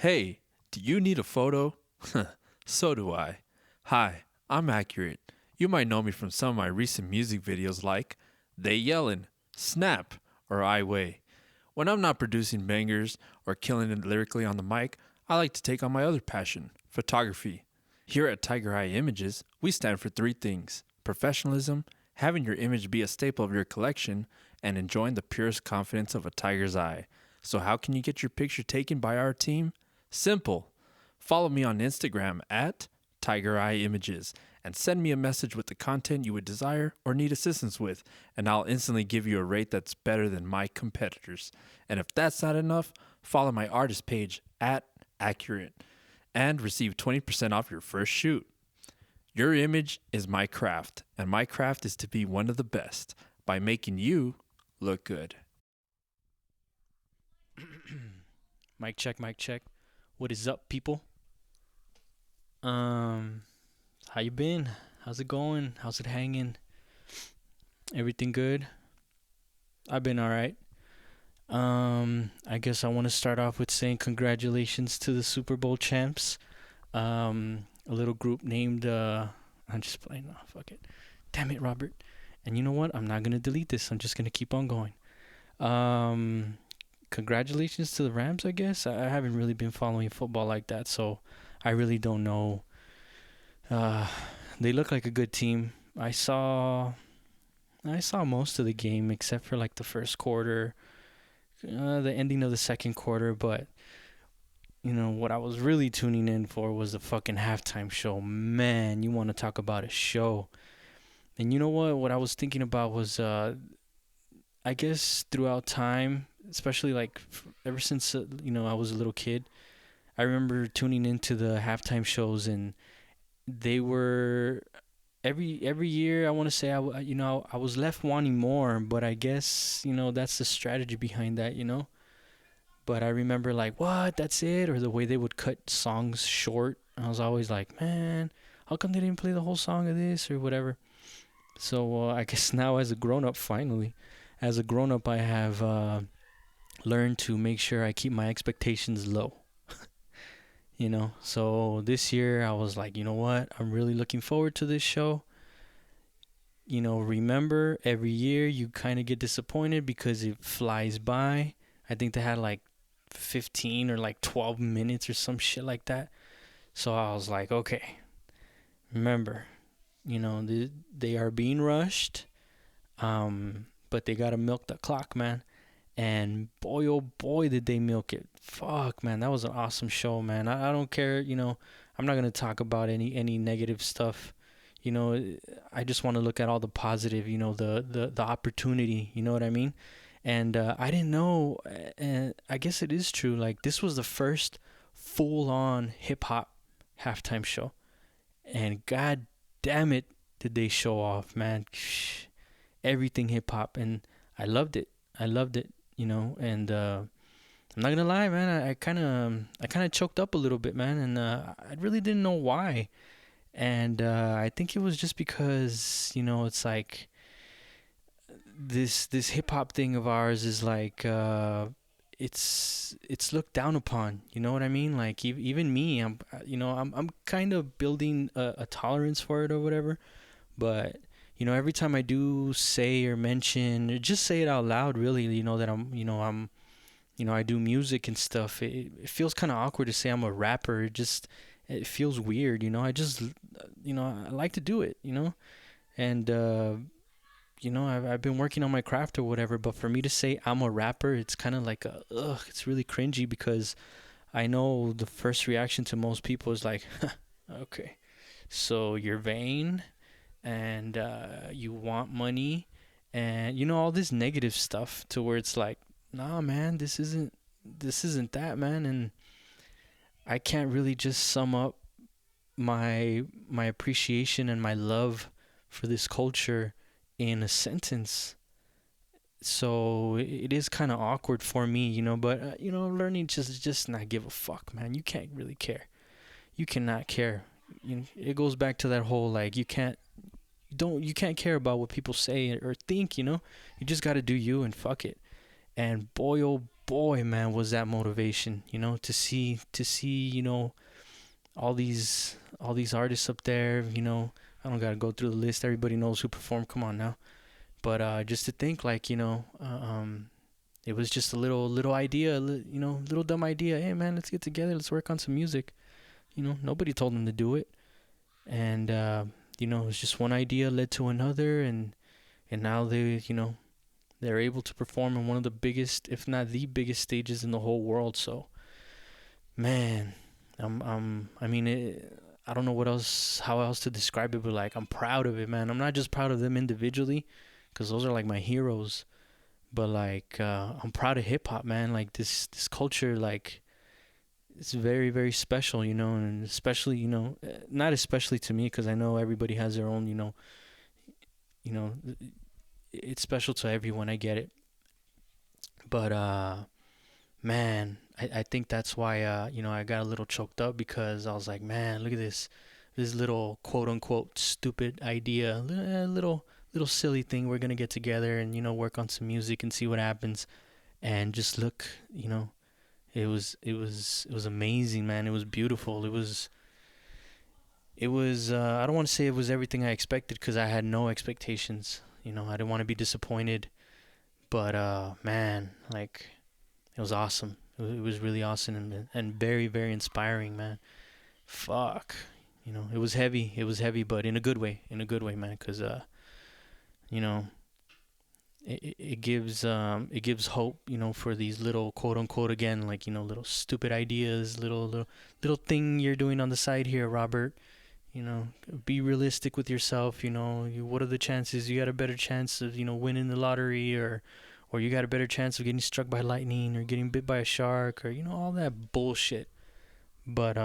Hey, do you need a photo? So do I. Hi, I'm Accurate. You might know me from some of my recent music videos like They Yellin', Snap, or I Weigh. When I'm not producing bangers or killing it lyrically on the mic, I like to take on my other passion, photography. Here at Tiger Eye Images, we stand for three things: professionalism, having your image be a staple of your collection, and enjoying the purest confidence of a tiger's eye. So, how can you get your picture taken by our team? Simple. Follow me on Instagram at Tiger Eye Images and send me a message with the content you would desire or need assistance with, and I'll instantly give you a rate that's better than my competitors. And if that's not enough, follow my artist page at Accurate and receive 20% off your first shoot. Your image is my craft, and my craft is to be one of the best by making you look good. Mic check, mic check. What is up, people? Um, how you been? How's it going? How's it hanging? Everything good? I've been all right. I guess I want to start off with saying congratulations to the Super Bowl champs. A little group named I'm just playing. Oh, fuck it. Damn it, Robert. And you know what? I'm not gonna delete this. I'm just gonna keep on going. Um, Congratulations to the Rams, I guess. I haven't really been following football like that, so I really don't know. Uh, they look like a good team. I saw most of the game except for like the first quarter, the ending of the second quarter, but what I was really tuning in for was the fucking halftime show. Man, you want to talk about a show. And you know what? What I was thinking about was I guess throughout time, especially like ever since I was a little kid, I remember tuning into the halftime shows, and they were every year. I want to say I was left wanting more, but I guess that's the strategy behind that. But I remember like, what? That's it? Or the way they would cut songs short. I was always like, man, how come they didn't play the whole song of this or whatever? So I guess now as a grown up, finally, as a grown up, I have learned to make sure I keep my expectations low. So this year I was like, you know what? I'm really looking forward to this show. Remember, every year you kind of get disappointed because it flies by. I think they had like 15 or like 12 minutes or some shit like that. So I was like, okay, remember, they are being rushed, but they got to milk the clock, man. And boy, oh boy, did they milk it. Fuck, man, that was an awesome show, man. I don't care, I'm not going to talk about any negative stuff. I just want to look at all the positive, the opportunity, you know what I mean? And I didn't know, and I guess it is true. Like, this was the first full-on hip-hop halftime show. And god damn it, did they show off, man. Everything hip-hop. And I loved it. And I'm not gonna lie, man. I kind of choked up a little bit, man, and I really didn't know why. And I think it was just because it's like this hip hop thing of ours is like it's looked down upon. You know what I mean? Like even me, I'm kind of building a tolerance for it or whatever. But every time I do say or mention, or just say it out loud, really, that I do music and stuff. It feels kind of awkward to say I'm a rapper. It feels weird. I like to do it. And I've been working on my craft or whatever. But for me to say I'm a rapper, it's kind of like it's really cringy, because I know the first reaction to most people is like, okay, so you're vain, and you want money, and all this negative stuff, to where it's like, nah, man, this isn't that, man. And I can't really just sum up my appreciation and my love for this culture in a sentence. So it is kind of awkward for me, but learning just not give a fuck, man. You can't really care. You cannot care. It goes back to that whole, like, you can't care about what people say or think. You just got to do you, and fuck it. And boy, oh boy, man, was that motivation, to see, all these artists up there, I don't gotta go through the list. Everybody knows who performed. Come on now. But just to think, like, it was just a little idea, little dumb idea. Hey, man, let's get together. Let's work on some music. Nobody told them to do it, and it was just one idea led to another, and now they're able to perform in one of the biggest, if not the biggest, stages in the whole world. So, man, I mean, I don't know how else to describe it, but like, I'm proud of it, man. I'm not just proud of them individually, because those are like my heroes, but like, I'm proud of hip hop, man. Like this culture, like, it's very, very special, and especially, not especially to me, because I know everybody has their own, you know, it's special to everyone. I get it, but man, I think that's why I got a little choked up, because I was like, man, look at this little quote unquote stupid idea, little silly thing. We're gonna get together and work on some music and see what happens, and just look, it was amazing, man. It was beautiful. It was I don't want to say it was everything I expected, because I had no expectations. I didn't want to be disappointed, but man, like, it was awesome. It was really awesome, and very, very inspiring, man. Fuck. It was heavy. It was heavy, but in a good way. In a good way, man. Because you know, it gives hope. For these little quote unquote, again, like, little stupid ideas, little thing you're doing on the side here, Robert. Be realistic with yourself. What are the chances? You got a better chance of winning the lottery, or you got a better chance of getting struck by lightning, or getting bit by a shark, or all that bullshit. But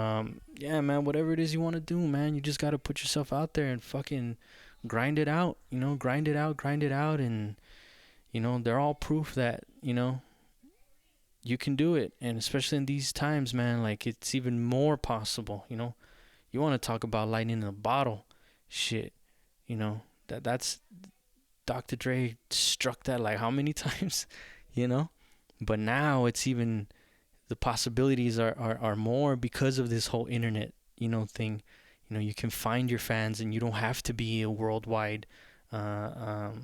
yeah, man, whatever it is you want to do, man, you just got to put yourself out there and fucking grind it out. Grind it out, and they're all proof that you can do it. And especially in these times, man, like, it's even more possible. You want to talk about lightning in a bottle, shit. That's Dr. Dre struck that like how many times, you know? But now it's even, the possibilities are more because of this whole internet, thing. You can find your fans, and you don't have to be a worldwide, like,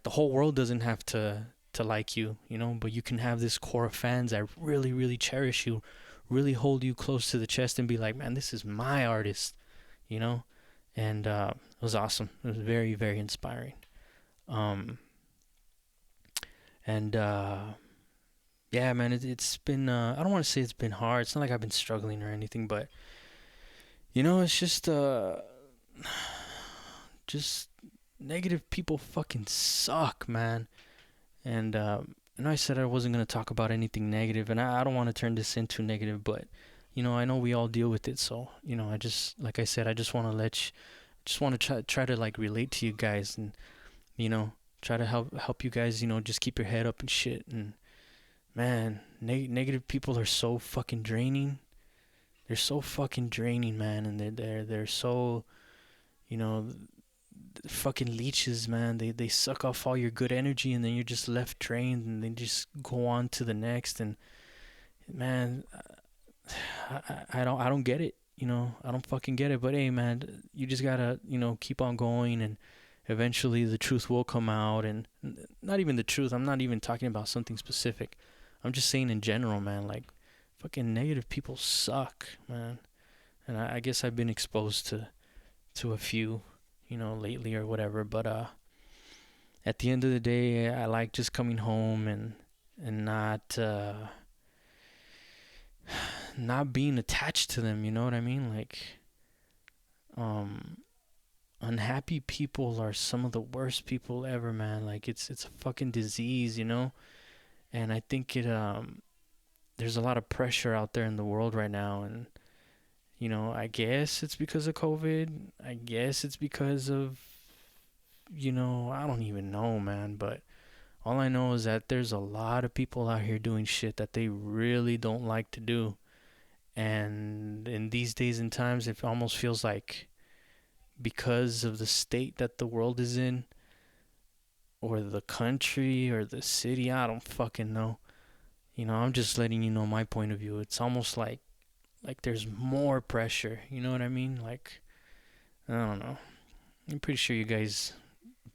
the whole world doesn't have to like you, but you can have this core of fans that really, really cherish you, really hold you close to the chest, and be like, man, this is my artist, and it was awesome. It was very, very inspiring. And yeah, man, it's been, I don't want to say it's been hard. It's not like I've been struggling or anything, but it's just negative people fucking suck, man. And I know I said I wasn't going to talk about anything negative, and I don't want to turn this into negative, but I know we all deal with it. So I just, like I said, I just want to just want to try to, like, relate to you guys, and try to help you guys, just keep your head up and shit. And man, negative people are so fucking draining. They're so fucking draining, man, and they're so, fucking leeches, man. They suck off all your good energy, and then you're just left drained, and they just go on to the next. And man, I don't get it. I don't fucking get it. But hey, man, you just gotta keep on going, and eventually the truth will come out. And not even the truth. I'm not even talking about something specific. I'm just saying in general, man. Like, fucking negative people suck, man. And I guess I've been exposed to a few, lately or whatever. But at the end of the day, I like just coming home and not being attached to them. You know what I mean? Like, unhappy people are some of the worst people ever, man. Like, it's a fucking disease, And I think there's a lot of pressure out there in the world right now, and I guess it's because of COVID. I guess it's because of I don't even know, man. But all I know is that there's a lot of people out here doing shit that they really don't like to do. And in these days and times, it almost feels like, because of the state that the world is in, or the country, or the city, I don't fucking know. I'm just letting you know my point of view. It's almost like there's more pressure. You know what I mean? Like, I don't know. I'm pretty sure you guys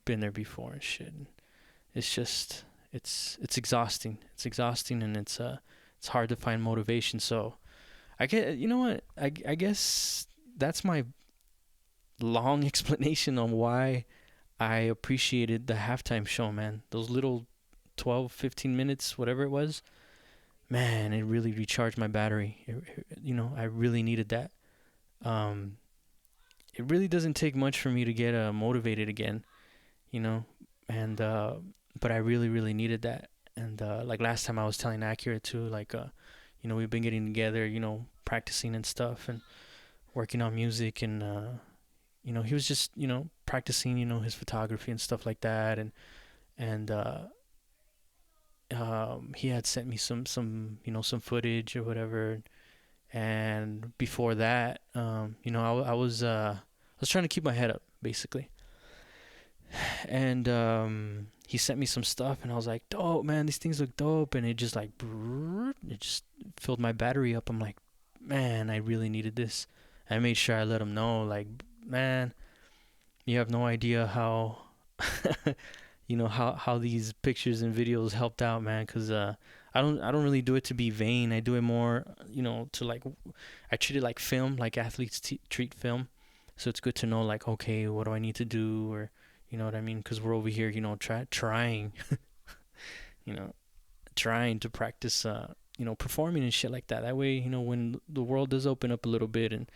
been there before and shit. It's just it's exhausting. It's exhausting, and it's hard to find motivation. So I get, you know what? I guess that's my long explanation on why I appreciated the halftime show, man. Those little 12, 15 minutes, whatever it was, man, it really recharged my battery. I really needed that. Um, it really doesn't take much for me to get motivated again, you know, and but I really, really needed that. And like last time I was telling Accurate too, like, we've been getting together, practicing and stuff and working on music, and he was just, practicing, his photography and stuff like that, and he had sent me some footage or whatever. And before that, I was trying to keep my head up basically, and he sent me some stuff, and I was like, dope, man, these things look dope, and it just like it just filled my battery up. I'm like, man, I really needed this. I made sure I let him know, like, man, you have no idea how how these pictures and videos helped out, man, because I don't really do it to be vain. I do it more, to like, I treat it like film, like athletes treat film. So it's good to know, like, okay, what do I need to do, or you know what I mean? Because we're over here, trying, you know, trying to practice, performing and shit like that. That way, when the world does open up a little bit, and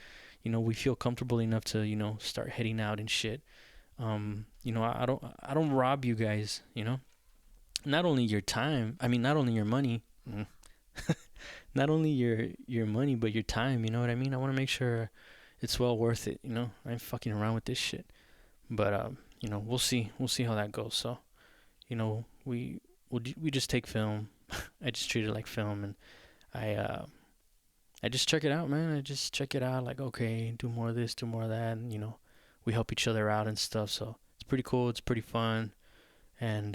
we feel comfortable enough to, start heading out and shit. I don't rob you guys, not only your time, I mean, not only your money, not only your money, but your time. You know what I mean? I want to make sure it's well worth it. I ain't fucking around with this shit. But we'll see how that goes. So, we just take film. I just treat it like film, and I just check it out, man. I just check it out, like, okay, do more of this, do more of that, and we help each other out and stuff. So it's pretty cool. It's pretty fun, and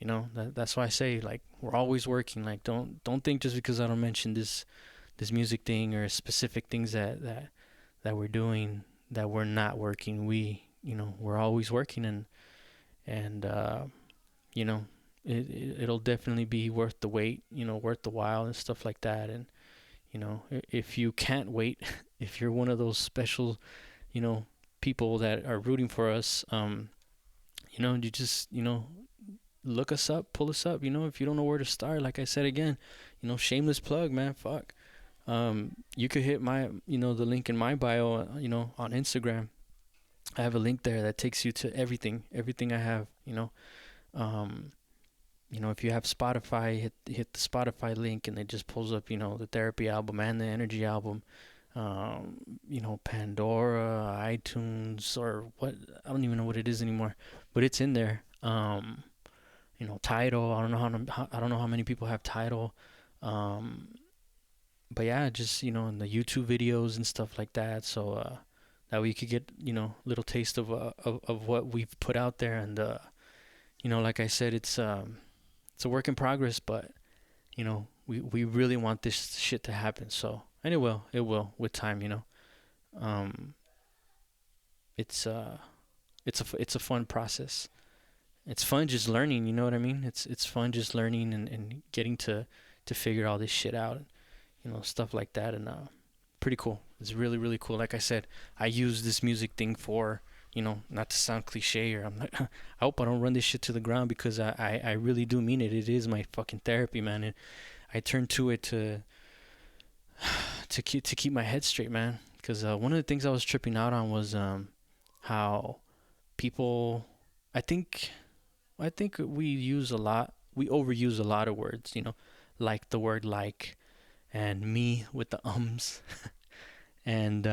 that's why I say, like, we're always working. Like, don't think just because I don't mention this music thing or specific things that we're doing that we're not working. We're always working, and it'll definitely be worth the wait, worth the while and stuff like that. And if you can't wait, if you're one of those special, people that are rooting for us, you just, look us up, pull us up, if you don't know where to start. Like I said again, shameless plug, man, fuck. You could hit my, the link in my bio, on Instagram. I have a link there that takes you to everything I have, if you have Spotify, hit the Spotify link, and it just pulls up, the therapy album and the energy album. Pandora, iTunes, or what, I don't even know what it is anymore, but it's in there. Tidal. I don't know how many people have Tidal. But yeah, just in the YouTube videos and stuff like that. So that way you could get little taste of what we've put out there, and like I said, it's a work in progress, but we really want this shit to happen. So, and it will with time. It's it's a fun process. It's fun just learning, you know what I mean? It's fun just learning, and getting to figure all this shit out, stuff like that. And pretty cool. It's really, really cool. Like I said, I use this music thing for, not to sound cliche, or I hope I don't run this shit to the ground, because I really do mean it. It is my fucking therapy, man. I turn to it to keep my head straight, man. Because one of the things I was tripping out on was how people, I think we overuse a lot of words, like the word like, and me with the ums, and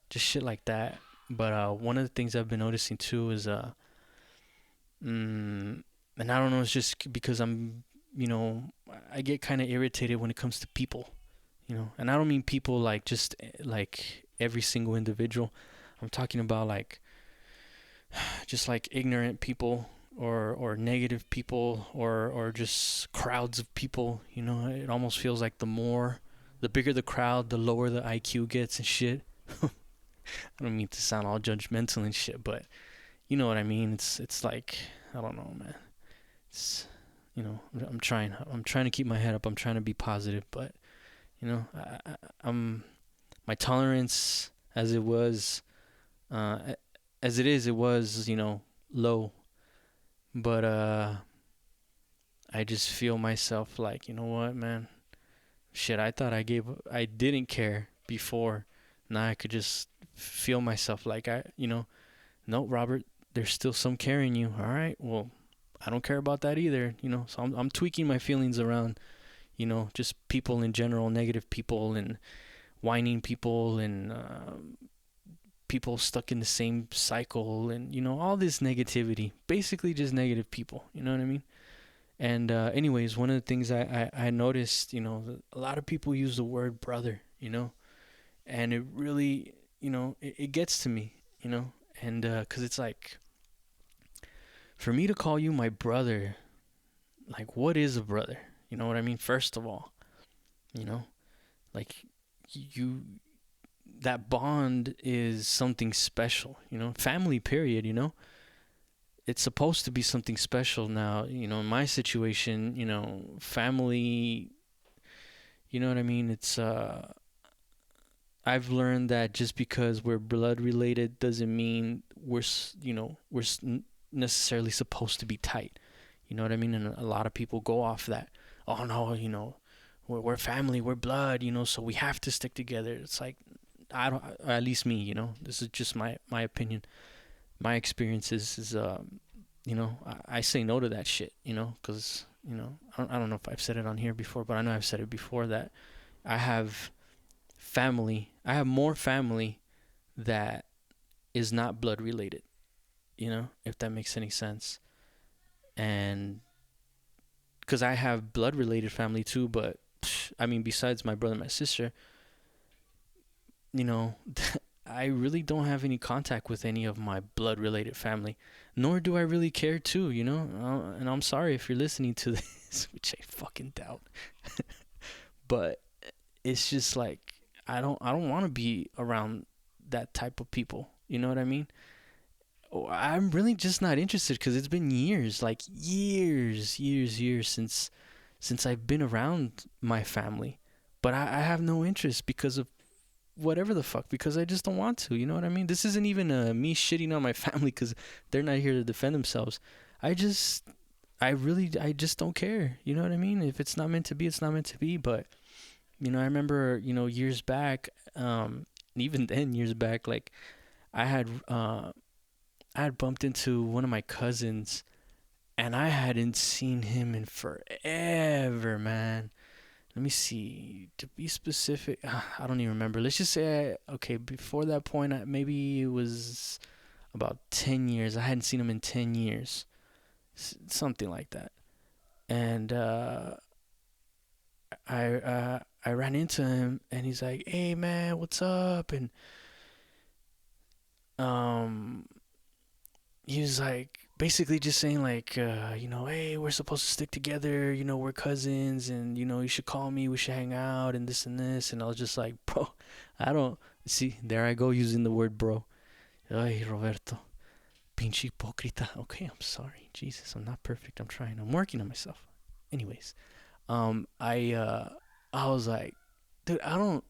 just shit like that. But one of the things I've been noticing too is and I don't know, it's just because I'm, I get kind of irritated when it comes to people, and I don't mean people like just like every single individual. I'm talking about like just like ignorant people, or negative people or just crowds of people. You know, it almost feels like the bigger the crowd, the lower the IQ gets and shit. I don't mean to sound all judgmental and shit, but you know what I mean. It's like, I don't know, man. It's, you know, I'm trying to keep my head up. I'm trying to be positive, but you know, I'm my tolerance as it was, uh, as it is, it was, you know, low. But I just feel myself like, you know what, man? Shit, I didn't care before. Now I could just feel myself like no, Robert, there's still some care in you. All right, well, I don't care about that either, you know. So I'm tweaking my feelings around, you know, just people in general, negative people and whining people and people stuck in the same cycle and, you know, all this negativity. Basically just negative people, you know what I mean? And anyways, one of the things I noticed, you know, a lot of people use the word brother, you know, and it really, you know, it gets to me, you know, and because it's like, for me to call you my brother, like, what is a brother? You know what I mean? First of all, you know, like, you, that bond is something special, you know, family, period, you know. It's supposed to be something special now, you know, in my situation, you know, family, you know what I mean? It's, I've learned that just because we're blood related doesn't mean you know, necessarily supposed to be tight. You know what I mean? And a lot of people go off that. Oh no, you know, we're family, we're blood, you know, so we have to stick together. It's like, I don't, at least me, you know, this is just my opinion. My experiences is, you know, I say no to that shit, you know, because, you know, I don't know if I've said it on here before, but I know I've said it before that I have I have more family that is not blood related, you know, if that makes any sense. And because I have blood related family too, but I mean, besides my brother and my sister, you know, I really don't have any contact with any of my blood related family, nor do I really care to, you know. And I'm sorry if you're listening to this, which I fucking doubt. But it's just like, I don't want to be around that type of people. You know what I mean? I'm really just not interested because it's been years, like years since I've been around my family. But I have no interest because of whatever the fuck, because I just don't want to. You know what I mean? This isn't even me shitting on my family because they're not here to defend themselves. I just, I just don't care. You know what I mean? If it's not meant to be, it's not meant to be. But you know, I remember, you know, years back, even then years back, like I had I had bumped into one of my cousins, and I hadn't seen him in forever, man. Let me see. To be specific, I don't even remember. Let's just say, okay, before that point, maybe it was about 10 years. I hadn't seen him in 10 years. Something like that. And I ran into him, and he's like, "Hey, man, what's up?" And um, he was like, basically just saying like, you know, hey, we're supposed to stick together, you know, we're cousins, and you know, you should call me, we should hang out, and this and this. And I was just like, bro, I don't see. There I go using the word bro. Ay, Roberto, pinche hipócrita. Okay, I'm sorry, Jesus, I'm not perfect. I'm trying. I'm working on myself. Anyways, I was like, dude, I don't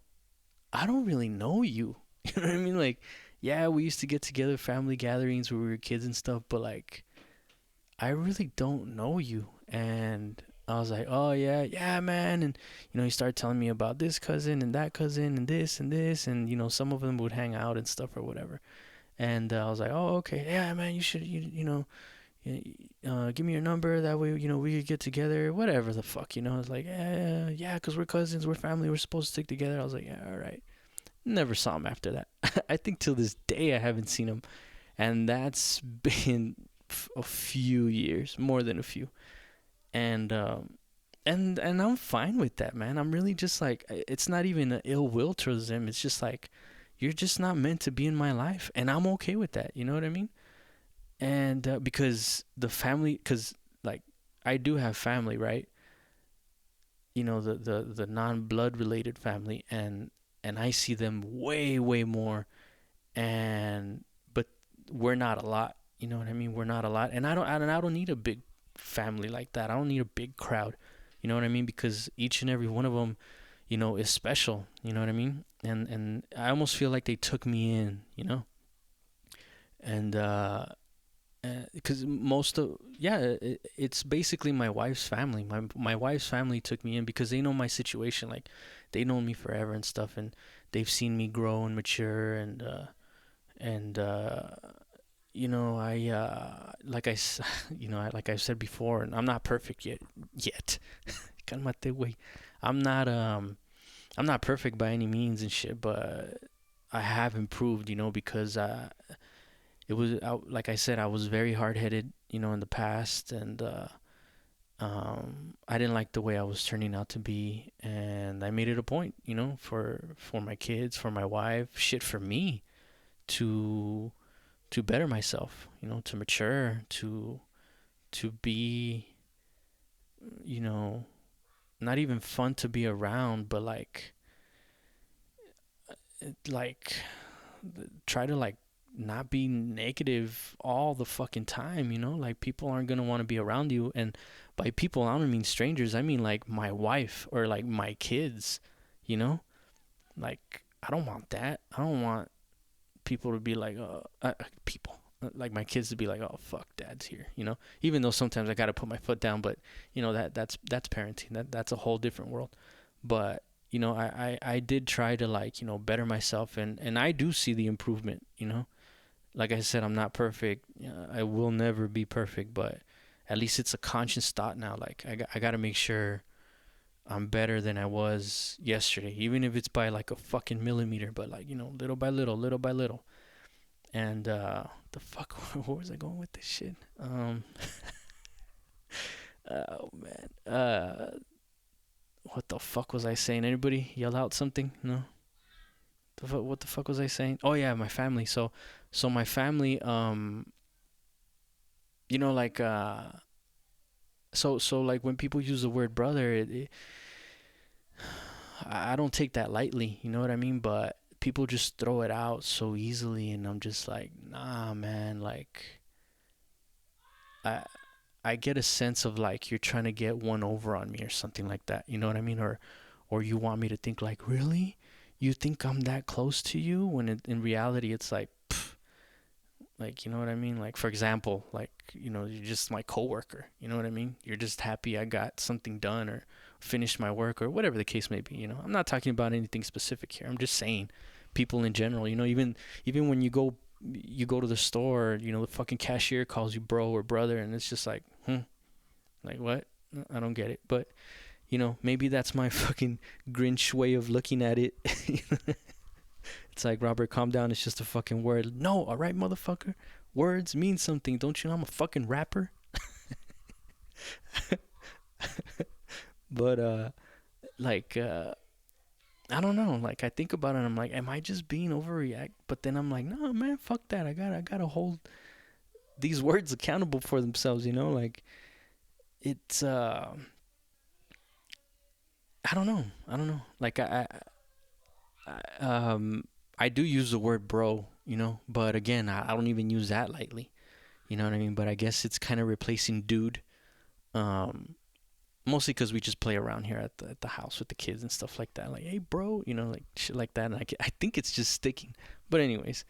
really know you. You know what I mean? Like, yeah, we used to get together, family gatherings where we were kids and stuff, but like, I really don't know you. And I was like, oh yeah, yeah, man. And you know, he started telling me about this cousin and that cousin and this and this, and you know, some of them would hang out and stuff or whatever. And I was like, oh okay, yeah, man, you should, you know, give me your number. That way, you know, we could get together, whatever the fuck, you know. It's like, yeah, because we're cousins, we're family, we're supposed to stick together. I was like, yeah, all right. Never saw him after that. I think till this day I haven't seen him, and that's been a few years, more than a few. And and I'm fine with that, man. I'm really just like, it's not even an ill will towards him. It's just like, you're just not meant to be in my life, and I'm okay with that. You know what I mean? And because the family, because like I do have family, right? You know, the non-blood related family, and I see them way more, and but we're not a lot. You know what I mean? We're not a lot, and I don't need a big family like that. I don't need a big crowd. You know what I mean? Because each and every one of them, you know, is special. You know what I mean? And I almost feel like they took me in. You know, and because most of yeah, it's basically my wife's family. My wife's family took me in because they know my situation. Like, they know me forever and stuff, and they've seen me grow and mature, and you know, like you know, like I've said before, and I'm not perfect yet. Calmate, güey. I'm not um I'm not perfect by any means and shit, but I have improved, you know, because like I said, I was very hard headed, you know, in the past, and I didn't like the way I was turning out to be, and I made it a point, you know, for my kids, for my wife, shit, for me to better myself, you know, to mature, to be, you know, not even fun to be around, but like try to like not be negative all the fucking time, you know? Like, people aren't going to want to be around you, and by people I don't mean strangers. I mean like my wife or like my kids, you know? Like, I don't want that. I don't want people to be like people like my kids to be like, oh fuck, dad's here, you know? Even though sometimes I got to put my foot down, but you know, that's parenting. That's a whole different world. But you know, I did try to, like, you know, better myself, and I do see the improvement, you know. Like I said, I'm not perfect. I will never be perfect, but at least it's a conscious thought now. Like, I got to make sure I'm better than I was yesterday, even if it's by like a fucking millimeter, but like, you know, little by little, little by little. And the fuck, where was I going with this shit? Oh man, what the fuck was I saying? Anybody yell out something? No. What the fuck was I saying? Oh yeah, my family. So my family, you know, like so like when people use the word brother, I don't take that lightly. You know what I mean? But people just throw it out so easily, and I'm just like, nah, man. Like, I I get a sense of like you're trying to get one over on me or something like that. You know what I mean? Or you want me to think like, really? You think I'm that close to you when in reality it's like, like, you know what I mean? Like, for example, like, you know, you're just my coworker. You know what I mean? You're just happy I got something done or finished my work or whatever the case may be. You know, I'm not talking about anything specific here. I'm just saying, people in general. You know, even when you go to the store, you know, the fucking cashier calls you bro or brother, and it's just like, like what? I don't get it. But you know, maybe that's my fucking Grinch way of looking at it. It's like, Robert, calm down. It's just a fucking word. No, all right, motherfucker. Words mean something. Don't you know I'm a fucking rapper? But like I don't know. Like, I think about it and I'm like, am I just being overreact? But then I'm like, no, man, fuck that. I gotta hold these words accountable for themselves. You know, like, it's I don't know. I don't know. Like, I do use the word bro. You know, but again, I don't even use that lightly. You know what I mean? But I guess it's kind of replacing dude. Um, Mostly because we just play around here at the house with the kids and stuff like that. Like, hey, bro, you know, like shit like that. And I think it's just sticking. But anyways,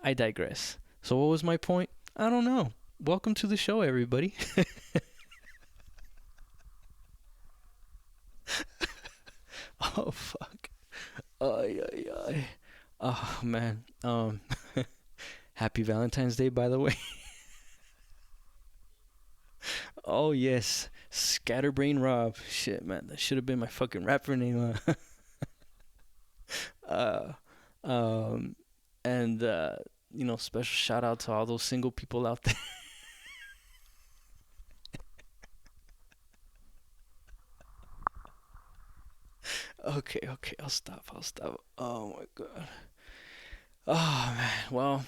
I digress. So what was my point? I don't know. Welcome to the show, everybody. Oh fuck. Ay ay ay. Oh man. Happy Valentine's Day, by the way. Oh yes, Scatterbrain Rob. Shit, man, that should have been my fucking rapper name. Uh, um, and you know, special shout out to all those single people out there. Okay, okay, I'll stop. I'll stop. Oh my god. Oh man. Well,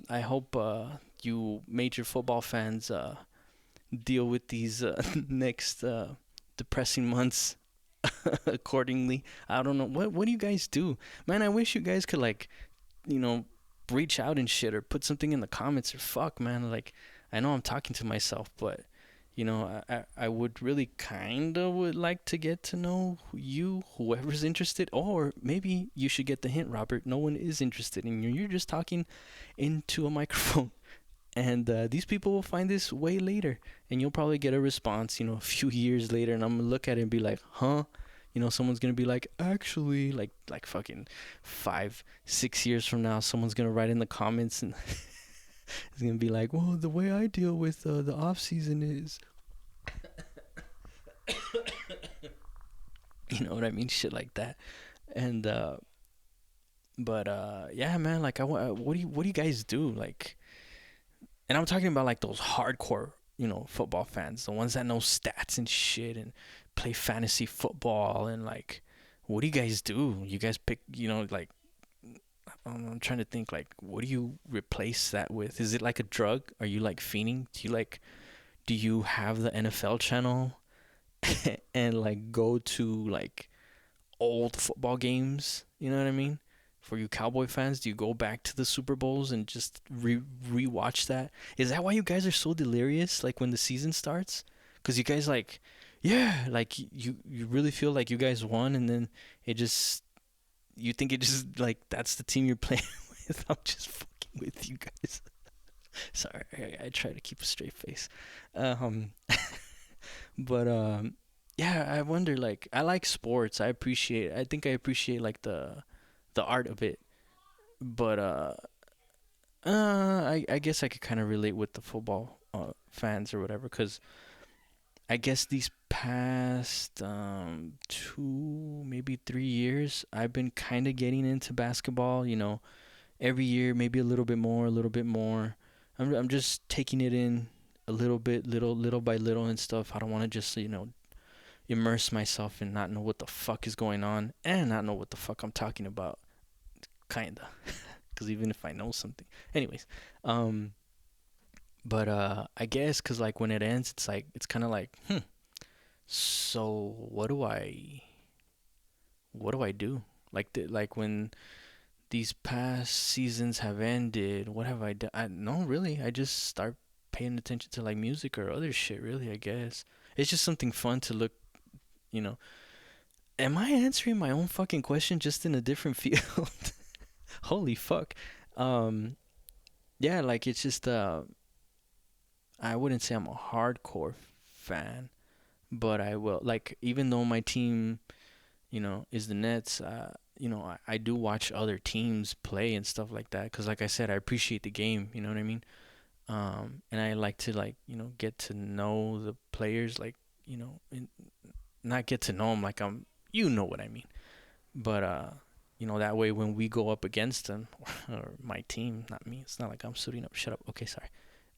I hope you major football fans deal with these next depressing months accordingly. I don't know what do you guys do, man. I wish you guys could like you know reach out and shit or put something in the comments or fuck, man. Like I know I'm talking to myself, but I would really kind of would like to get to know you, whoever's interested, or maybe you should get the hint, Robert. No one is interested in you. You're just talking into a microphone. And these people will find this way later, and you'll probably get a response, a few years later, and I'm gonna look at it and be like, huh? Someone's gonna be like, actually, like fucking 5, 6 years from now, someone's gonna write in the comments and it's gonna be like, well, the way I deal with the off season is, you know what I mean, shit like that, and but yeah, man, like what do you guys do, like? And I'm talking about like those hardcore, football fans, the ones that know stats and shit and play fantasy football and like, what do you guys do? You guys pick, like, I'm trying to think like, what do you replace that with? Is it like a drug? Are you like fiending? Do you have the NFL channel and like go to like old football games? You know what I mean? For you Cowboy fans, do you go back to the Super Bowls and just rewatch that? Is that why you guys are so delirious like when the season starts? Cuz you guys like yeah, like you really feel like you guys won, and then it just you think it just like that's the team you're playing with. I'm just fucking with you guys. Sorry, I try to keep a straight face. Um but yeah, I wonder, like, I like sports. I think I appreciate like the art of it. But I guess I could kind of relate with the football fans or whatever, cuz I guess these past 2 maybe 3 years I've been kind of getting into basketball, every year maybe a little bit more, a little bit more. I'm just taking it in a little bit, little by little and stuff. I don't want to just, immerse myself and not know what the fuck is going on and not know what the fuck I'm talking about, kinda. Because even if I know something, anyways, um, but I guess because like when it ends, it's like it's kind of like, so what do I do? Like when these past seasons have ended, what have I done? No, really, I just start paying attention to like music or other shit. Really, I guess it's just something fun to look, you know. Am I answering my own fucking question just in a different field? Holy fuck. Um, yeah, like it's just I wouldn't say I'm a hardcore fan, but I will like even though my team, is the Nets. I do watch other teams play and stuff like that because, like I said, I appreciate the game. You know what I mean? And I like to like get to know the players, like and not get to know them like I'm. You know what I mean? But that way when we go up against them or my team, not me. It's not like I'm suiting up. Shut up. Okay, sorry.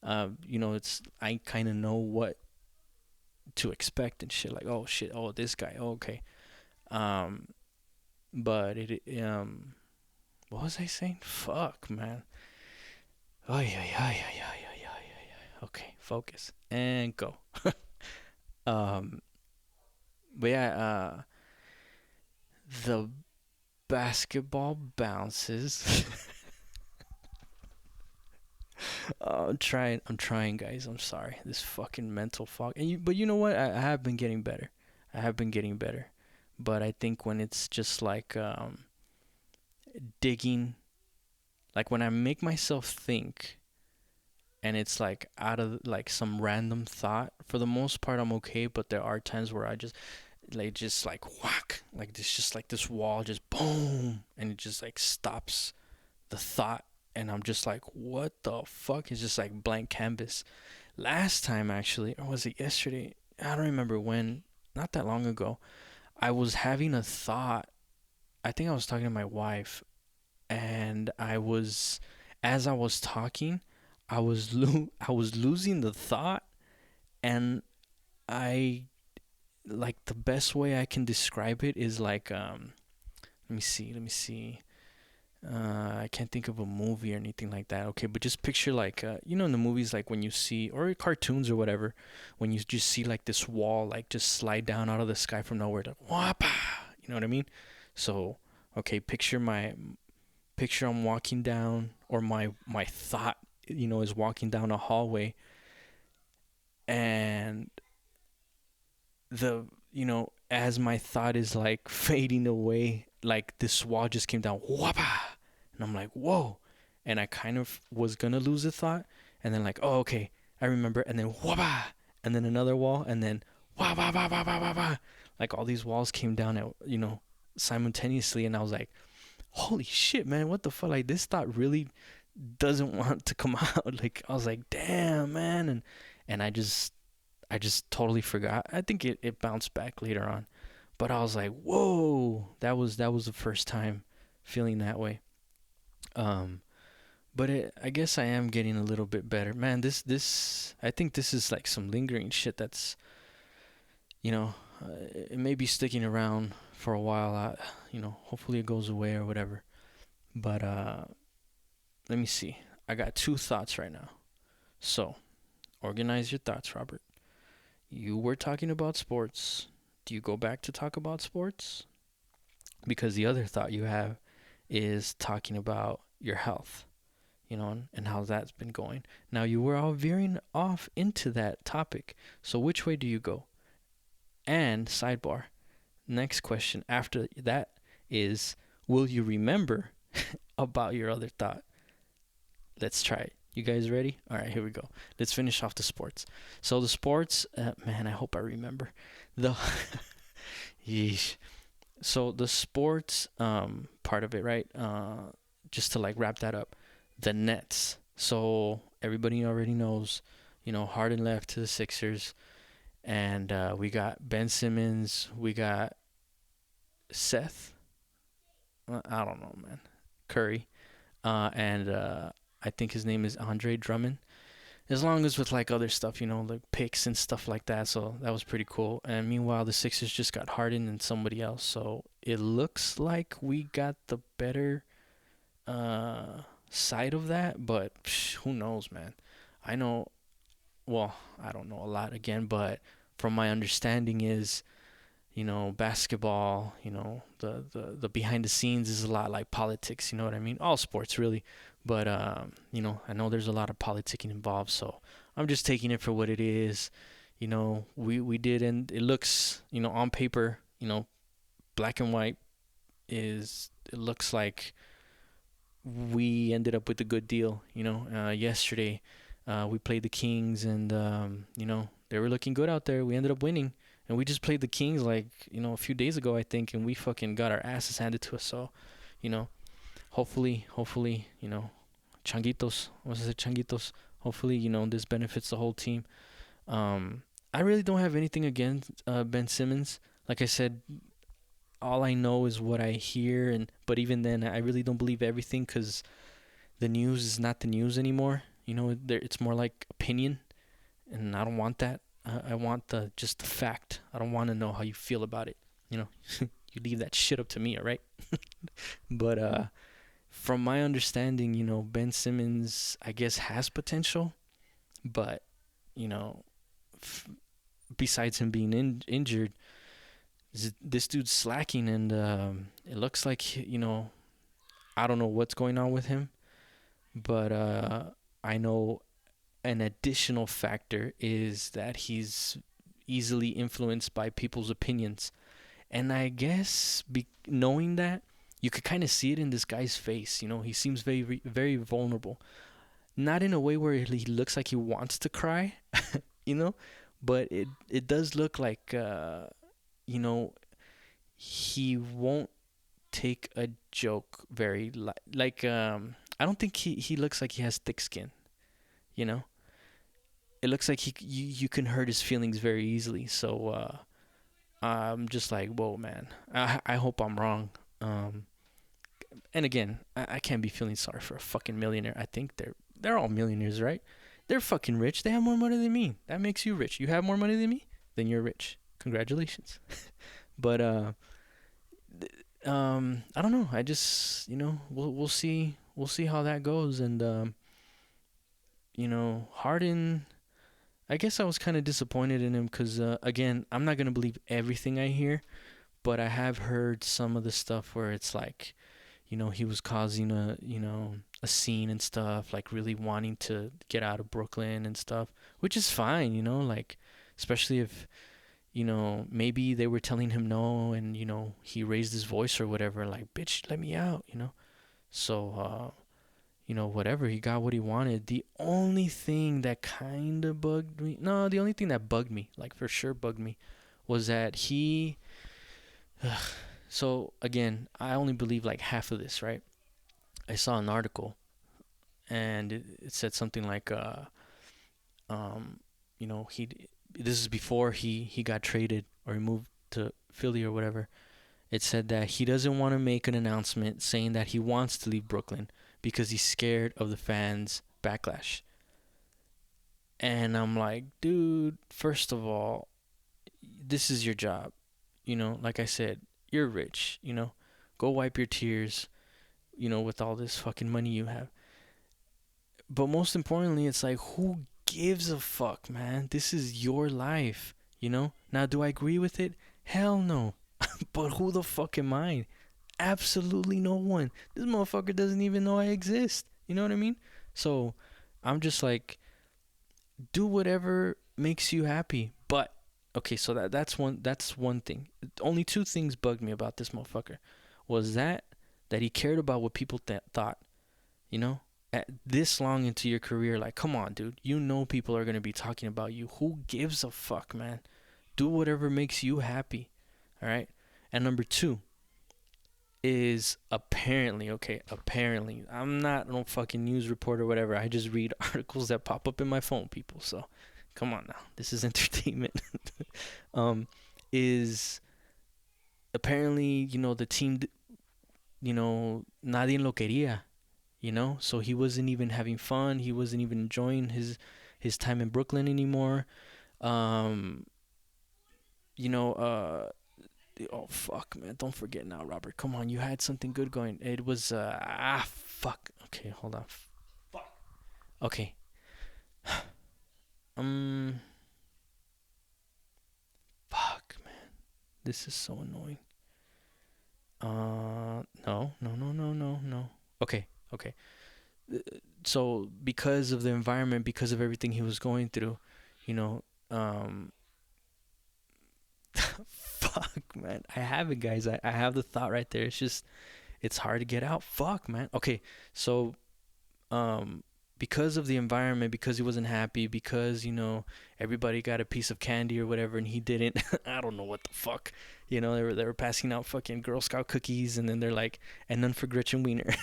It's I kind of know what to expect and shit. Like, oh shit, oh this guy, oh, okay. Um, but what was I saying? Fuck, man. Oh yeah, yeah, yeah, yeah, yeah, yeah, yeah, yeah. Okay, focus and go. um, but yeah, the basketball bounces. I'm trying, guys. I'm sorry. This fucking mental fog. But you know what? I have been getting better. I have been getting better. But I think when it's just like digging, like when I make myself think, and it's like out of like some random thought. For the most part, I'm okay. But there are times where I just like whack, like this, just like this wall, just boom, and it just like stops the thought, and I'm just like, what the fuck? It's just like blank canvas. Last time, actually, or was it yesterday? I don't remember when. Not that long ago, I was having a thought. I think I was talking to my wife, and as I was talking, I was losing the thought, and I like the best way I can describe it is like let me see. I can't think of a movie or anything like that. Okay, but just picture like in the movies, like when you see, or cartoons or whatever, when you just see like this wall like just slide down out of the sky from nowhere, like whapa. You know what I mean? So okay, picture I'm walking down, or my thought, is walking down a hallway, and as my thought is like fading away, like this wall just came down, whapa, and I'm like, whoa, and I kind of was gonna lose the thought, and then like, oh okay, I remember, and then whapa, and then another wall, and then wah wah wah wah wah wah wah, like all these walls came down at simultaneously, and I was like, holy shit, man, what the fuck, like this thought really doesn't want to come out. Like I was like, damn, man, and I just totally forgot. I think it bounced back later on. But I was like, whoa, that was the first time feeling that way. Um but I guess I am getting a little bit better. Man, this I think this is like some lingering shit that's, you know, it may be sticking around for a while. Hopefully it goes away or whatever. But let me see. I got two thoughts right now. So, organize your thoughts, Robert. You were talking about sports. Do you go back to talk about sports? Because the other thought you have is talking about your health, and how that's been going. Now, you were all veering off into that topic. So, which way do you go? And, sidebar, next question after that is, will you remember about your other thought? Let's try it. You guys ready? All right, here we go. Let's finish off the sports. So the sports, man, I hope I remember. The yeesh. So the sports part of it, right? Just to like wrap that up, the Nets. So everybody already knows, Harden left to the Sixers, and we got Ben Simmons, we got Seth. I don't know, man. Curry, and I think his name is Andre Drummond. As long as with like other stuff, like picks and stuff like that. So that was pretty cool. And meanwhile, the Sixers just got Harden and somebody else. So it looks like we got the better side of that. But who knows, man? I know. Well, I don't know a lot again, but from my understanding is, basketball, the behind the scenes is a lot like politics, you know what I mean? All sports really. But I know there's a lot of politicking involved, so I'm just taking it for what it is. We did, and it looks, on paper, black and white it looks like we ended up with a good deal. Yesterday we played the Kings, and they were looking good out there. We ended up winning. And we just played the Kings like, a few days ago, I think, and we fucking got our asses handed to us. So, hopefully, changuitos, what's it, changuitos? Hopefully, this benefits the whole team. I really don't have anything against Ben Simmons. Like I said, all I know is what I hear, but even then, I really don't believe everything because the news is not the news anymore. It's more like opinion, and I don't want that. I want just the fact. I don't want to know how you feel about it. You leave that shit up to me, all right? But from my understanding, Ben Simmons, I guess, has potential, but besides him being injured, this dude's slacking, and it looks like I don't know what's going on with him, but I know an additional factor is that he's easily influenced by people's opinions. And I guess knowing that, you could kind of see it in this guy's face. He seems very, very vulnerable. Not in a way where he looks like he wants to cry, but it does look like, he won't take a joke very, I don't think he looks like he has thick skin, it looks like you can hurt his feelings very easily. So I'm just like, whoa, man. I hope I'm wrong. And again, I can't be feeling sorry for a fucking millionaire. I think they're all millionaires, right? They're fucking rich. They have more money than me. That makes you rich. You have more money than me, then you're rich. Congratulations. But I don't know. I just, we'll see. We'll see how that goes. And Harden. I guess I was kind of disappointed in him because, again, I'm not gonna believe everything I hear, but I have heard some of the stuff where it's like, he was causing a scene and stuff, like really wanting to get out of Brooklyn and stuff, which is fine, like, especially if, maybe they were telling him no and, he raised his voice or whatever, like, bitch, let me out. So, whatever, he got what he wanted. The only thing that kind of bugged me, no, the only thing that bugged me, like for sure bugged me, was that he, so again, I only believe like half of this, right? I saw an article and it said something like, he, this is before he got traded or he moved to Philly or whatever. It said that he doesn't want to make an announcement saying that he wants to leave Brooklyn because he's scared of the fans' backlash. And I'm like, dude, first of all, this is your job. Like I said, you're rich, Go wipe your tears, with all this fucking money you have. But most importantly, it's like, who gives a fuck, man? This is your life. Now, do I agree with it? Hell no. But who the fuck am I? Absolutely no one. This motherfucker doesn't even know I exist. You know what I mean? So I'm just like, do whatever makes you happy. But okay, so that's one thing. Only two things bugged me about this motherfucker. Was that he cared about what people thought, you know? At this long into your career, like, come on, dude. People are going to be talking about you. Who gives a fuck, man? Do whatever makes you happy. All right? And number two is apparently, I'm not no fucking news reporter or whatever. I just read articles that pop up in my phone, people. So, come on now. This is entertainment. Is apparently, the team, nadie lo quería, so he wasn't even having fun. He wasn't even enjoying his time in Brooklyn anymore. Um, oh fuck, man, don't forget now, Robert. Come on, you had something good going. It was fuck. Okay, hold on. Fuck. Okay. um, fuck, man, this is so annoying. No. Okay, okay. So because of the environment, because of everything he was going through, you know, um, fuck, man, I have it, guys. I have the thought right there. It's hard to get out. Fuck, man. Okay, so, because of the environment, because he wasn't happy, because everybody got a piece of candy or whatever, and he didn't. I don't know what the fuck. They were passing out fucking Girl Scout cookies, and then they're like, and none for Gretchen Wiener.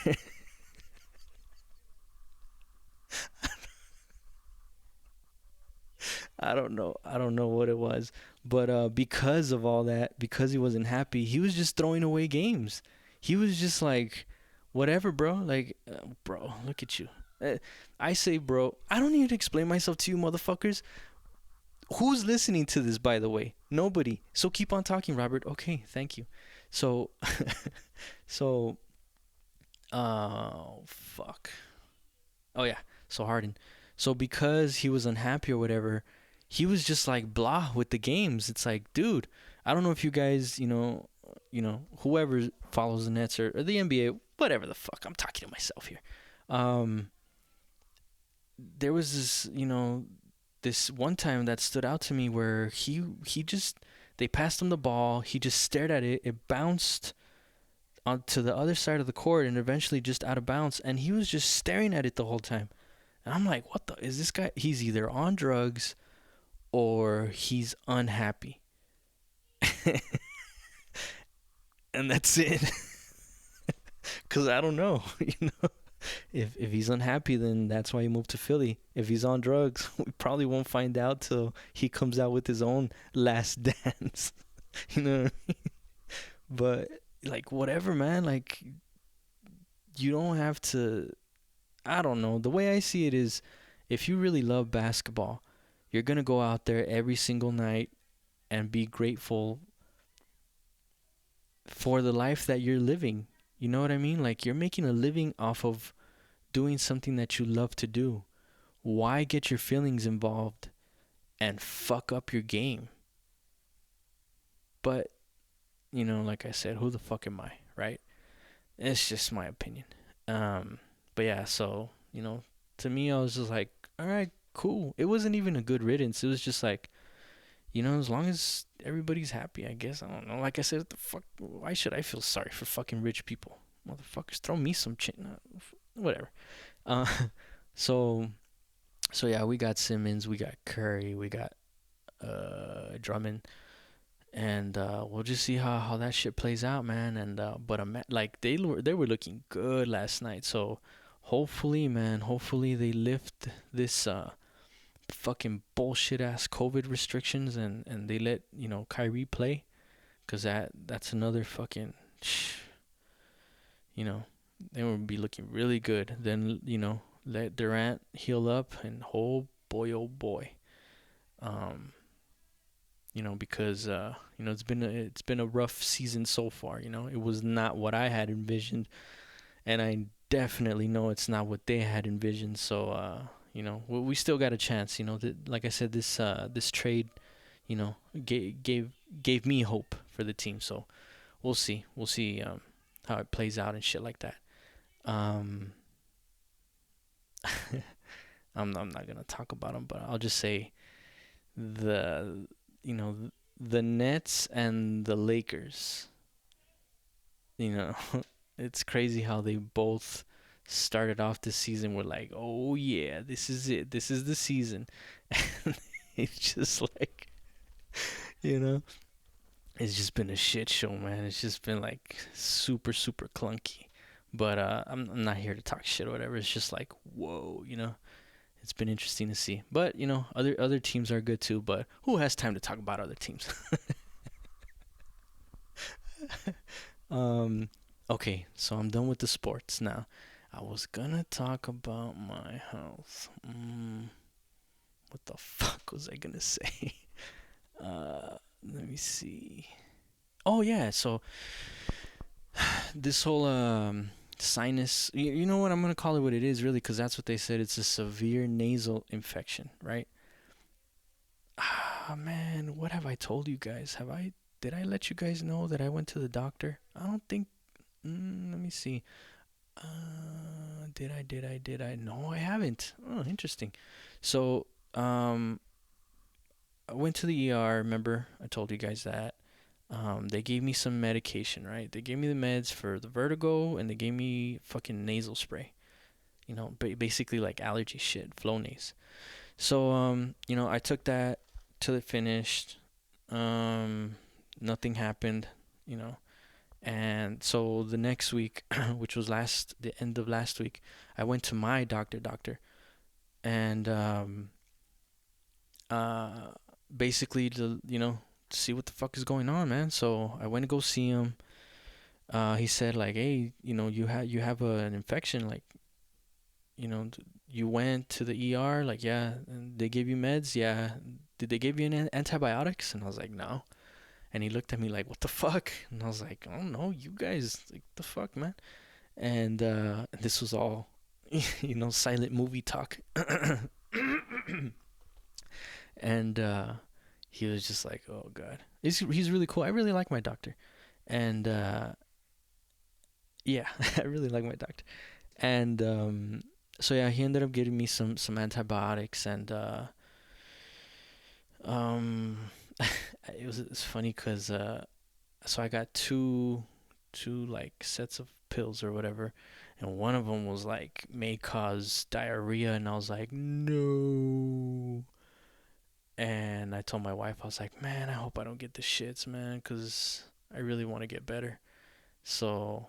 I don't know. I don't know what it was. But because of all that, because he wasn't happy, he was just throwing away games. He was just like, whatever, bro. Like, bro, look at you. I say, bro, I don't need to explain myself to you, motherfuckers. Who's listening to this, by the way? Nobody. So keep on talking, Robert. Okay, thank you. So, so, fuck. Oh, yeah. So Harden. So because he was unhappy or whatever, he was just like blah with the games. It's like, dude, I don't know if you guys, whoever follows the Nets or the NBA, whatever the fuck. I'm talking to myself here. There was this one time that stood out to me where he just, they passed him the ball. He just stared at it. It bounced onto the other side of the court and eventually just out of bounds. And he was just staring at it the whole time. And I'm like, what the is this guy? He's either on drugs or he's unhappy. And that's it. Cause I don't know, If he's unhappy, then that's why he moved to Philly. If he's on drugs, we probably won't find out till he comes out with his own last dance. you know what I mean? But like whatever, man, like you don't have to, I don't know. The way I see it is, if you really love basketball, you're going to go out there every single night and be grateful for the life that you're living. You know what I mean? Like, you're making a living off of doing something that you love to do. Why get your feelings involved and fuck up your game? But, like I said, who the fuck am I, right? It's just my opinion. But yeah, so, to me, I was just like, all right, cool. It wasn't even a good riddance. It was just like, as long as everybody's happy, I guess. I don't know. Like I said, what the fuck? Why should I feel sorry for fucking rich people? Motherfuckers, throw me some whatever. Uh, so, yeah, we got Simmons, we got Curry, we got Drummond, and we'll just see how that shit plays out, man. And but like they were looking good last night, so hopefully, man, hopefully they lift this fucking bullshit ass COVID restrictions and they let Kyrie play, cause that's another fucking they would be looking really good. Then let Durant heal up and oh boy, um because it's been a rough season so far. It was not what I had envisioned, and I definitely know it's not what they had envisioned. So we still got a chance. Like I said, this trade, gave me hope for the team. So we'll see how it plays out and shit like that. Um, I'm not gonna talk about them, but I'll just say the you know the Nets and the Lakers. You know, it's crazy how they both started off this season with like, oh yeah, this is it, this is the season, and it's just like, you know, it's just been a shit show, man. It's just been like super super clunky. But I'm not here to talk shit or whatever. It's just like, whoa, it's been interesting to see. But other teams are good too. But who has time to talk about other teams? um, okay, so I'm done with the sports now. I was gonna talk about my health. What the fuck was I gonna say? Let me see. Oh yeah, so this whole sinus. You know what? I'm gonna call it what it is, really, because that's what they said. It's a severe nasal infection, right? Ah, man, what have I told you guys? Did I let you guys know that I went to the doctor? I don't think. Let me see. Did I? No, I haven't. Oh, interesting. So, I went to the ER. Remember, I told you guys that. They gave me some medication, right? They gave me the meds for the vertigo, and they gave me fucking nasal spray. Basically like allergy shit, Flonase. So, I took that till it finished. Nothing happened, you know. And so the next week, which was the end of last week, I went to my doctor, and uh, basically to see what the fuck is going on, man. So I went to go see him. He said like, hey, you have an infection, like, you went to the ER, like, yeah, and they gave you meds, yeah. Did they give you antibiotics? And I was like, no. And he looked at me like, what the fuck? And I was like, I don't know, you guys, like, the fuck, man. And this was all, silent movie talk. And he was just like, oh god, he's really cool. I really like my doctor, and yeah, I really like my doctor. And so yeah, he ended up getting me some antibiotics, and um, it's funny because so I got two like sets of pills or whatever, and one of them was like may cause diarrhea, and I was like, no. And I told my wife, I was like, man, I hope I don't get the shits, man, because I really want to get better. So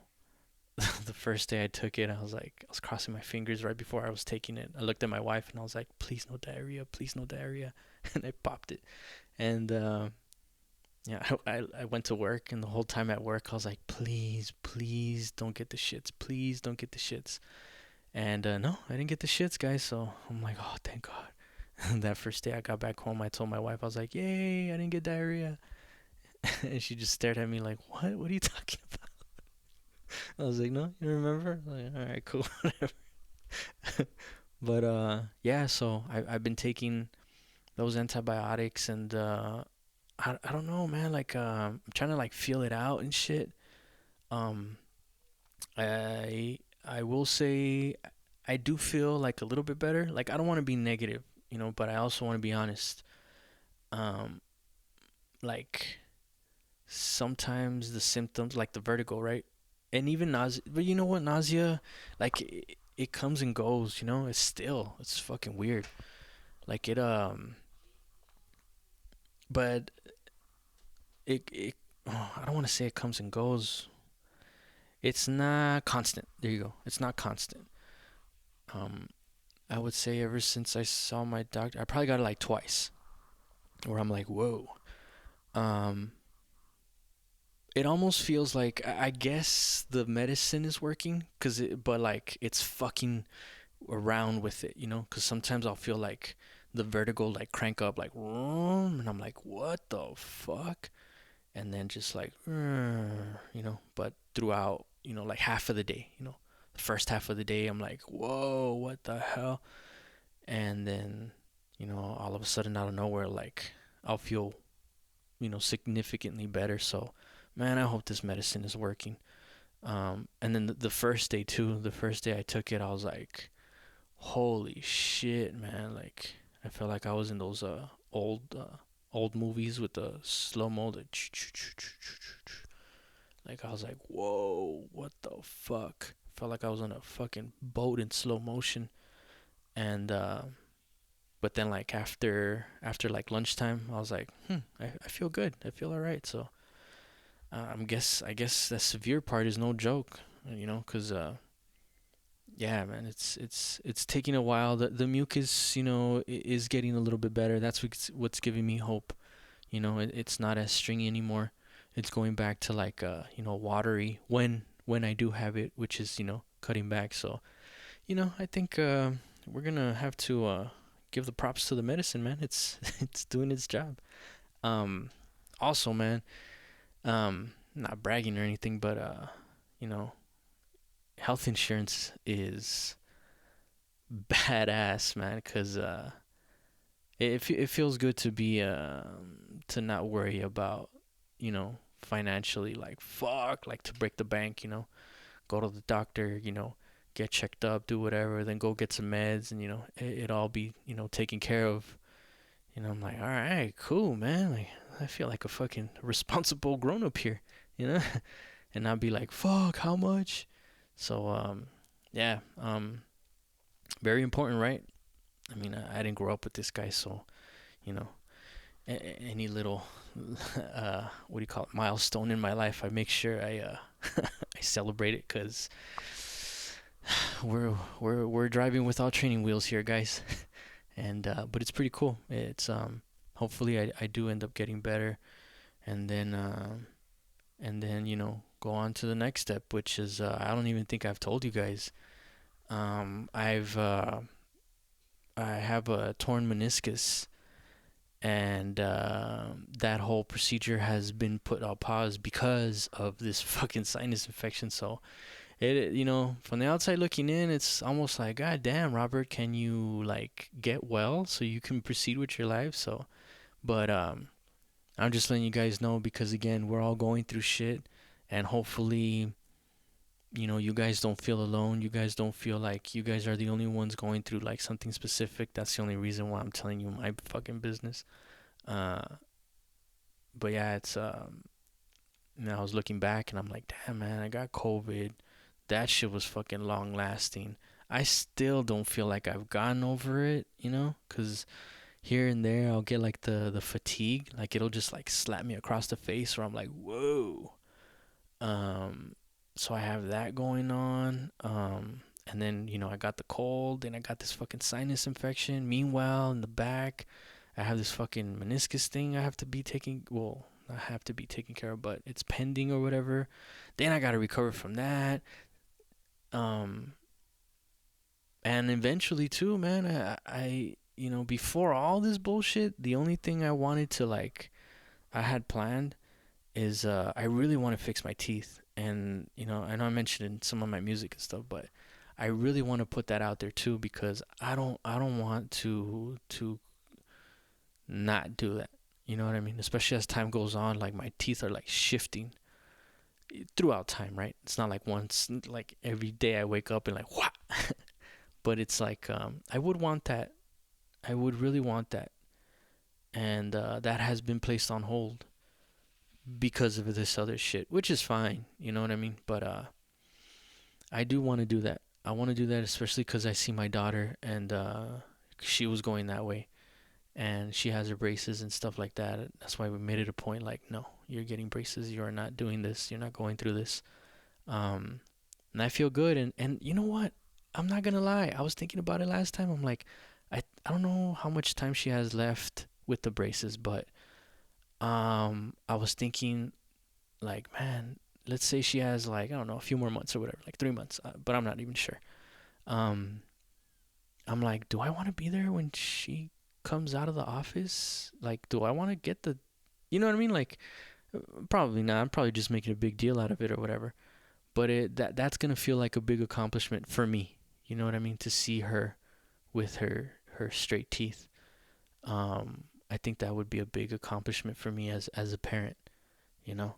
the first day I took it, I was crossing my fingers right before I was taking it. I looked at my wife and I was like, please no diarrhea, please no diarrhea. And I popped it. And yeah, I went to work, and the whole time at work, I was like, please, please don't get the shits. Please don't get the shits. And no, I didn't get the shits, guys. So I'm like, oh, thank God. That first day I got back home, I told my wife, I was like, yay, I didn't get diarrhea. And she just stared at me like, what are you talking about? I was like, no, you don't remember? Like, all right, cool. But yeah, so I've been taking those antibiotics, and I don't know, man, like I'm trying to like feel it out and shit. um I will say I do feel like a little bit better. Like I don't want to be negative, but I also want to be honest. um like sometimes the symptoms, like the vertigo, right? And even nausea. But you know what, nausea, like it comes and goes. It's fucking weird. Like but it oh, I don't want to say it comes and goes. It's not constant. There you go. It's not constant. um I would say ever since I saw my doctor, I probably got it like twice, where I'm like, whoa. um it almost feels like, I guess the medicine is working, but like it's fucking around with it, because sometimes I'll feel like the vertigo like crank up like, and I'm like, what the fuck? And then just like, but throughout, like half of the day, the first half of the day, I'm like, whoa, what the hell? And then, all of a sudden out of nowhere, like I'll feel, significantly better. So, man, I hope this medicine is working. And then the first day too, the first day I took it, I was like, holy shit, man! Like I felt like I was in those old movies with the slow mo. Like I was like, whoa, what the fuck? Felt like I was on a fucking boat in slow motion. And but then like after like lunchtime, I was like, I feel good. I feel alright. So I guess the severe part is no joke, cause yeah, man, it's taking a while. The mucus, is getting a little bit better. That's what's giving me hope. It's not as stringy anymore. It's going back to like watery when I do have it, which is cutting back. So I think we're gonna have to give the props to the medicine, man. It's it's doing its job. Um, Also, man, not bragging or anything, but you know, health insurance is badass, man. Cause it feels good to be to not worry about financially, like fuck, like to break the bank, go to the doctor, get checked up, do whatever, then go get some meds, and it all be taken care of. I'm like, all right, cool, man. Like I feel like a fucking responsible grown up here, you know, and not be like, fuck, how much? So yeah, very important, right? I mean, I didn't grow up with this guy, so you know, any little what do you call it, milestone in my life, I make sure I I celebrate it, cause we're driving without training wheels here, guys. And but it's pretty cool. It's hopefully I do end up getting better, and then go on to the next step, which is I don't even think I've told you guys. I have a torn meniscus, and that whole procedure has been put on pause because of this fucking sinus infection. So from the outside looking in, it's almost like, God damn, Robert, can you like get well so you can proceed with your life? So, but I'm just letting you guys know, because again, we're all going through shit, and hopefully, you guys don't feel alone. You guys don't feel like you guys are the only ones going through like something specific. That's the only reason why I'm telling you my fucking business. Uh, but yeah, it's I was looking back and I'm like, damn, man, I got COVID. That shit was fucking long lasting. I still don't feel like I've gotten over it, because here and there I'll get like the fatigue, like it'll just like slap me across the face, where I'm like, whoa. Um, so I have that going on. And then I got the cold, and I got this fucking sinus infection. Meanwhile, in the back, I have this fucking meniscus thing I have to be taking. Well, I have to be taken care of, but it's pending or whatever. Then I gotta recover from that. Um, and eventually too, man, I before all this bullshit, the only thing I wanted to like, I had planned is I really want to fix my teeth. And I know I mentioned in some of my music and stuff, but I really want to put that out there too, because I don't want to not do that. You know what I mean? Especially as time goes on, like my teeth are like shifting throughout time, right? It's not like once, like every day I wake up and like what, but it's like I would want that. I would really want that, and that has been placed on hold because of this other shit, which is fine. You know what I mean? But I do want to do that. I want to do that, especially because I see my daughter, and she was going that way, and she has her braces and stuff like that. That's why we made it a point. Like, no, you're getting braces. You are not doing this. You're not going through this. Um, and I feel good. And you know what? I'm not gonna lie. I was thinking about it last time. I'm like, I don't know how much time she has left with the braces, but I was thinking like, man, let's say she has like, I don't know, a few more months or whatever, like 3 months, but I'm not even sure. Um, I'm like, do I want to be there when she comes out of the office? Like, do I want to get the, you know what I mean? Like, probably not. I'm probably just making a big deal out of it or whatever. But that's gonna feel like a big accomplishment for me. You know what I mean? To see her with her straight teeth. I think that would be a big accomplishment for me as a parent. You know,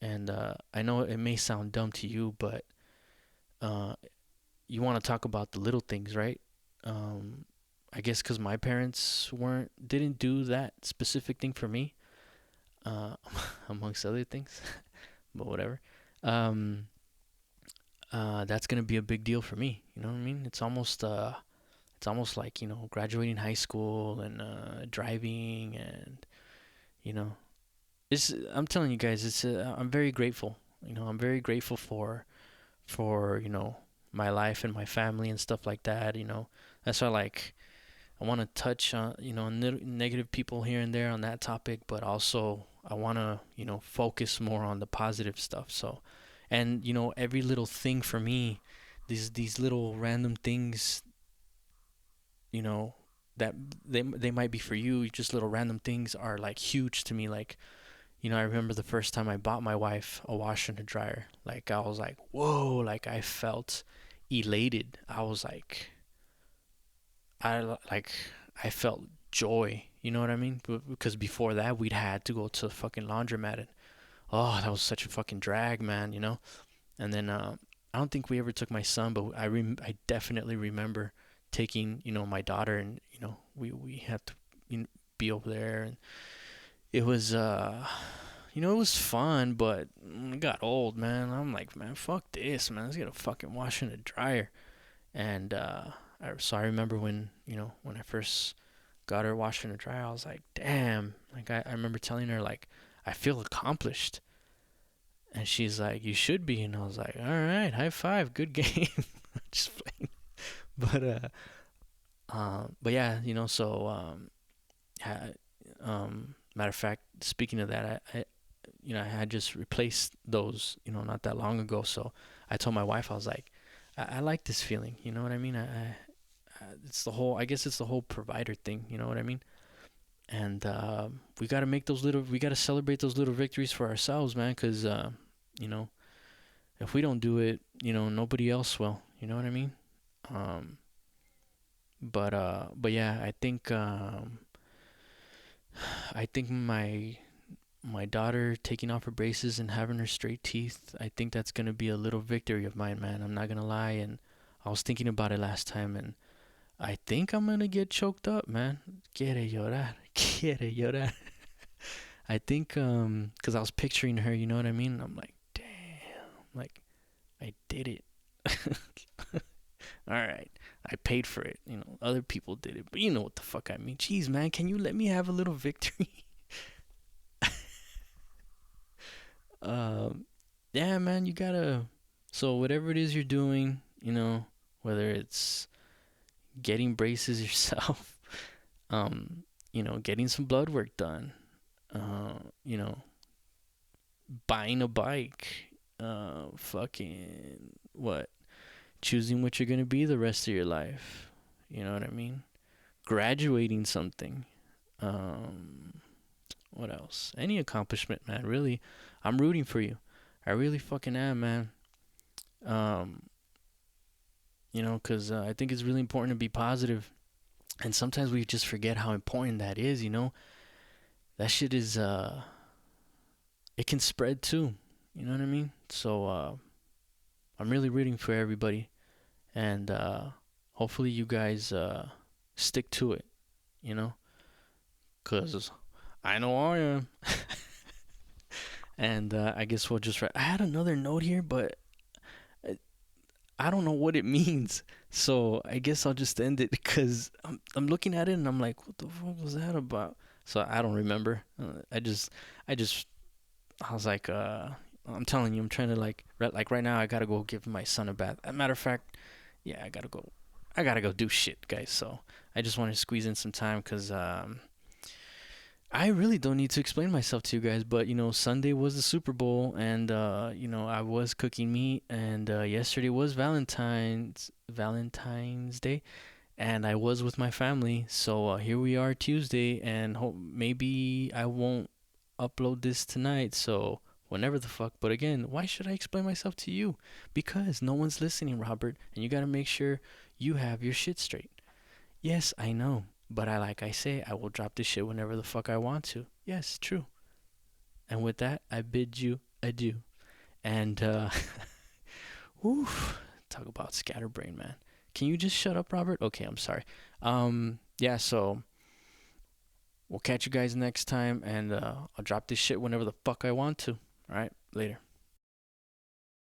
and I know it may sound dumb to you, but uh, you want to talk about the little things, right? Um, I guess because my parents didn't do that specific thing for me, uh, amongst other things, but whatever. Um, that's gonna be a big deal for me. You know what I mean? It's almost like graduating high school and driving, and you know, I'm telling you guys, I'm very grateful. I'm very grateful for my life and my family and stuff like that. That's why like I want to touch on negative people here and there on that topic, but also I want to focus more on the positive stuff. So, and every little thing for me, these little random things, you know, that they might be for you, just little random things are like huge to me. Like, I remember the first time I bought my wife a washer and a dryer. Like I was like, whoa! Like I felt elated. I was like, like I felt joy. You know what I mean? Because before that, we'd had to go to the fucking laundromat, and oh, that was such a fucking drag, man. And then I don't think we ever took my son, but I definitely remember taking my daughter, and we had to be over there, and it was it was fun, but it got old, man. I'm like, man, fuck this, man. Let's get a fucking washer and a dryer. And so I remember when I first got her washer and a dryer, I was like, damn. Like I remember telling her like, I feel accomplished. And she's like, you should be. And I was like, all right, high five, good game. Just playing. But yeah, so yeah, matter of fact, speaking of that, I had just replaced those, not that long ago. So I told my wife, I was like, I like this feeling. You know what I mean? It's the whole, I guess it's the whole provider thing. You know what I mean? And we got to we got to celebrate those little victories for ourselves, man. Because, you know, if we don't do it, nobody else will. You know what I mean? Um, but yeah, I think my daughter taking off her braces and having her straight teeth, I think that's gonna be a little victory of mine, man. I'm not gonna lie, and I was thinking about it last time, and I think I'm gonna get choked up, man. Quiere llorar, quiere llorar. I think, 'cause I was picturing her, you know what I mean? I'm like, damn, like I did it. All right, I paid for it. Other people did it, but you know what the fuck I mean. Jeez, man, can you let me have a little victory? um, yeah, man, you gotta. So whatever it is you're doing, whether it's getting braces yourself, getting some blood work done, uh, you know, buying a bike, fucking what, choosing what you're gonna be the rest of your life. You know what I mean? Graduating something. Um, What else? Any accomplishment, man. Really, I'm rooting for you. I really fucking am, man. Um, because I think it's really important to be positive, and sometimes we just forget how important that is. That shit is it can spread too. You know what I mean? So I'm really rooting for everybody, and hopefully you guys stick to it. You know, cause I know I am. And I guess we'll just. I had another note here, but I don't know what it means. So I guess I'll just end it because I'm looking at it and I'm like, what the fuck was that about? So I don't remember. I was like, I'm telling you, I'm trying to like right now. I gotta go give my son a bath. As a matter of fact, yeah, I gotta go. I gotta go do shit, guys. So I just wanted to squeeze in some time because I really don't need to explain myself to you guys, but Sunday was the Super Bowl, and I was cooking meat, and yesterday was Valentine's Day, and I was with my family. So here we are Tuesday, and maybe I won't upload this tonight. So whenever the fuck. But again, why should I explain myself to you? Because no one's listening, Robert, and you gotta make sure you have your shit straight. Yes, I know. But like I say, I will drop this shit whenever the fuck I want to. Yes, true. And with that, I bid you adieu. And oof, talk about scatterbrain, man. Can you just shut up, Robert? Okay, I'm sorry. Yeah, so we'll catch you guys next time, and I'll drop this shit whenever the fuck I want to. All right, later.